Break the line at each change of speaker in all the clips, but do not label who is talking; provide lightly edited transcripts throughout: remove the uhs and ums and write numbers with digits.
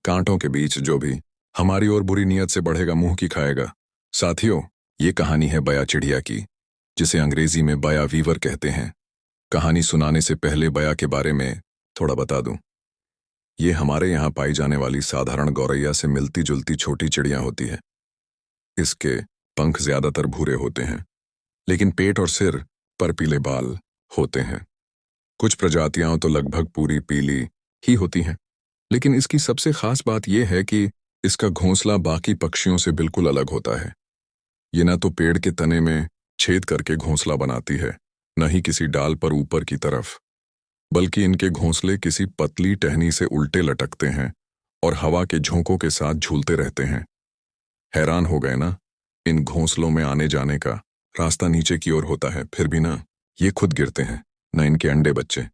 कांटों के बीच जो भी हमारी ओर बुरी नीयत से बढ़ेगा मुंह की खाएगा। साथियों, ये कहानी है बया चिड़िया की, जिसे अंग्रेजी में बया वीवर कहते हैं। कहानी सुनाने से पहले बया के बारे में थोड़ा बता दूं। ये हमारे यहाँ पाई जाने वाली साधारण गौरैया से मिलती जुलती छोटी चिड़िया होती है। इसके पंख ज्यादातर भूरे होते हैं, लेकिन पेट और सिर पर पीले बाल होते हैं। कुछ प्रजातियां तो लगभग पूरी पीली ही होती हैं, लेकिन इसकी सबसे खास बात यह है कि इसका घोंसला बाकी पक्षियों से बिल्कुल अलग होता है। ये न तो पेड़ के तने में छेद करके घोंसला बनाती है, न ही किसी डाल पर ऊपर की तरफ, बल्कि इनके घोंसले किसी पतली टहनी से उल्टे लटकते हैं और हवा के झोंकों के साथ झूलते रहते हैं। हैरान हो गए ना? इन घोंसलों में आने जाने का रास्ता नीचे की ओर होता है, फिर भी ना ये खुद गिरते हैं, न इनके अंडे बच्चे।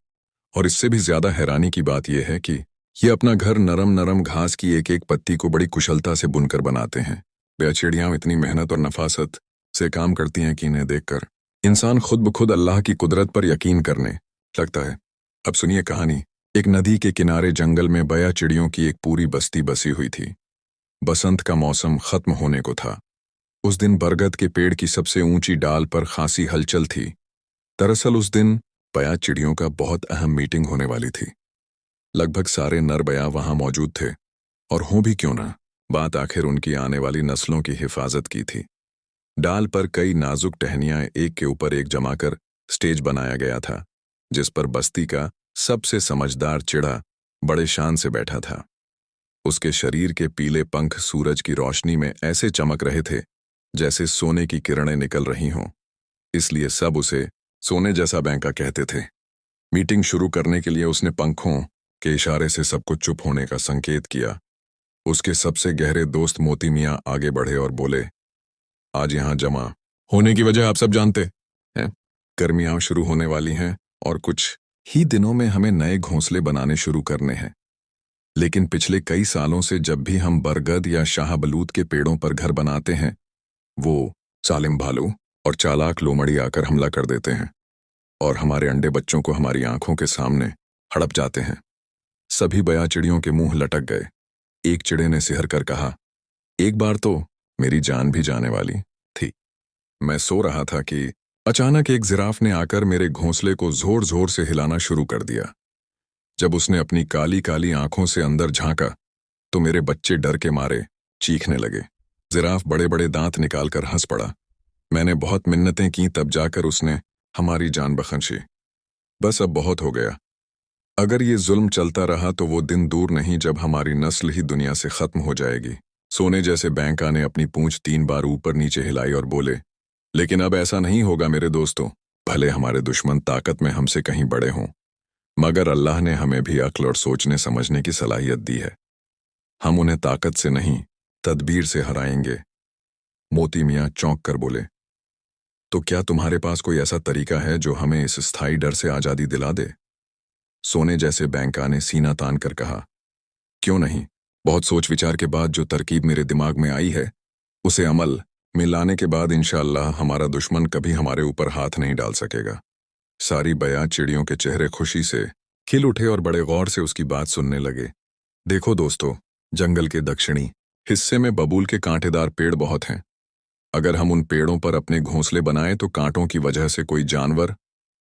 और इससे भी ज्यादा हैरानी की बात यह है कि ये अपना घर नरम नरम घास की एक एक पत्ती को बड़ी कुशलता से बुनकर बनाते हैं। बया चिड़ियां इतनी मेहनत और नफासत से काम करती हैं कि इन्हें देखकर इंसान खुद ब खुद अल्लाह की कुदरत पर यकीन करने लगता है। अब सुनिए कहानी। एक नदी के किनारे जंगल में बया चिड़ियों की एक पूरी बस्ती बसी हुई थी। बसंत का मौसम खत्म होने को था। उस दिन बरगद के पेड़ की सबसे ऊंची डाल पर खासी हलचल थी। दरअसल उस दिन बया चिड़ियों का बहुत अहम मीटिंग होने वाली थी। लगभग सारे नर बया वहां मौजूद थे, और हों भी क्यों ना, बात आखिर उनकी आने वाली नस्लों की हिफाजत की थी। डाल पर कई नाजुक टहनियां एक के ऊपर एक जमाकर स्टेज बनाया गया था, जिस पर बस्ती का सबसे समझदार चिड़ा बड़े शान से बैठा था। उसके शरीर के पीले पंख सूरज की रोशनी में ऐसे चमक रहे थे जैसे सोने की किरणें निकल रही हों, इसलिए सब उसे सोने जैसा बैंका कहते थे। मीटिंग शुरू करने के लिए उसने पंखों के इशारे से सबको चुप होने का संकेत किया। उसके सबसे गहरे दोस्त मोती मियाँ आगे बढ़े और बोले, आज यहाँ जमा होने की वजह आप सब जानते हैं। गर्मियां शुरू होने वाली हैं और कुछ ही दिनों में हमें नए घोंसले बनाने शुरू करने हैं। लेकिन पिछले कई सालों से जब भी हम बरगद या शाहबलूत के पेड़ों पर घर बनाते हैं, वो सालिम भालू और चालाक लोमड़ी आकर हमला कर देते हैं और हमारे अंडे बच्चों को हमारी आंखों के सामने हड़प जाते हैं। सभी बया चिड़ियों के मुंह लटक गए। एक चिड़े ने सिहर कर कहा, एक बार तो मेरी जान भी जाने वाली थी। मैं सो रहा था कि अचानक एक जिराफ ने आकर मेरे घोंसले को जोर जोर से हिलाना शुरू कर दिया। जब उसने अपनी काली काली आंखों से अंदर झांका तो मेरे बच्चे डर के मारे चीखने लगे। जिराफ बड़े बड़े दांत निकालकर हंस पड़ा। मैंने बहुत मिन्नतें की, तब जाकर उसने हमारी जान बख्शी। बस अब बहुत हो गया। अगर ये जुल्म चलता रहा तो वो दिन दूर नहीं जब हमारी नस्ल ही दुनिया से खत्म हो जाएगी। सोने जैसे बैंका ने अपनी पूंछ 3 बार ऊपर नीचे हिलाई और बोले, लेकिन अब ऐसा नहीं होगा मेरे दोस्तों। भले हमारे दुश्मन ताकत में हमसे कहीं बड़े हों, मगर अल्लाह ने हमें भी अक्ल और सोचने समझने की सलाहियत दी है। हम उन्हें ताकत से नहीं, तदबीर से हराएंगे। मोती मियाँ चौंक कर बोले, तो क्या तुम्हारे पास कोई ऐसा तरीका है जो हमें इस स्थायी डर से आज़ादी दिला दे? सोने जैसे बैंका ने सीना तान कर कहा, क्यों नहीं। बहुत सोच विचार के बाद जो तरकीब मेरे दिमाग में आई है, उसे अमल में लाने के बाद इंशाअल्लाह हमारा दुश्मन कभी हमारे ऊपर हाथ नहीं डाल सकेगा। सारी बया चिड़ियों के चेहरे खुशी से खिल उठे और बड़े गौर से उसकी बात सुनने लगे। देखो दोस्तों, जंगल के दक्षिणी हिस्से में बबूल के कांटेदार पेड़ बहुत हैं। अगर हम उन पेड़ों पर अपने घोंसले बनाएं तो कांटों की वजह से कोई जानवर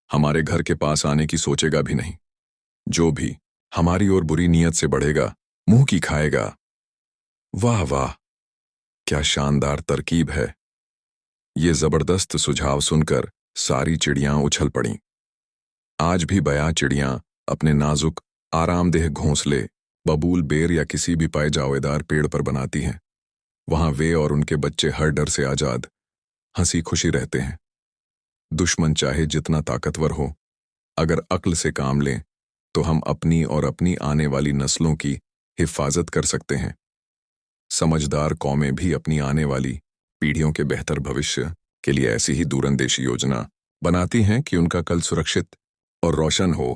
हमारे घर के पास आने की सोचेगा भी नहीं। जो भी हमारी ओर बुरी नीयत से बढ़ेगा मुंह की खाएगा। वाह वाह, क्या शानदार तरकीब है। ये जबरदस्त सुझाव सुनकर सारी चिड़ियां उछल पड़ीं। आज भी बया चिड़ियां अपने नाजुक आरामदेह घोंसले बबूल, बेर या किसी भी पाए जावेदार पेड़ पर बनाती हैं। वहां वे और उनके बच्चे हर डर से आजाद हंसी खुशी रहते हैं। दुश्मन चाहे जितना ताकतवर हो, अगर अक्ल से काम लें तो हम अपनी और अपनी आने वाली नस्लों की हिफाजत कर सकते हैं। समझदार कौमें भी अपनी आने वाली पीढ़ियों के बेहतर भविष्य के लिए ऐसी ही दूरंदेशी योजना बनाती हैं कि उनका कल सुरक्षित और रोशन हो।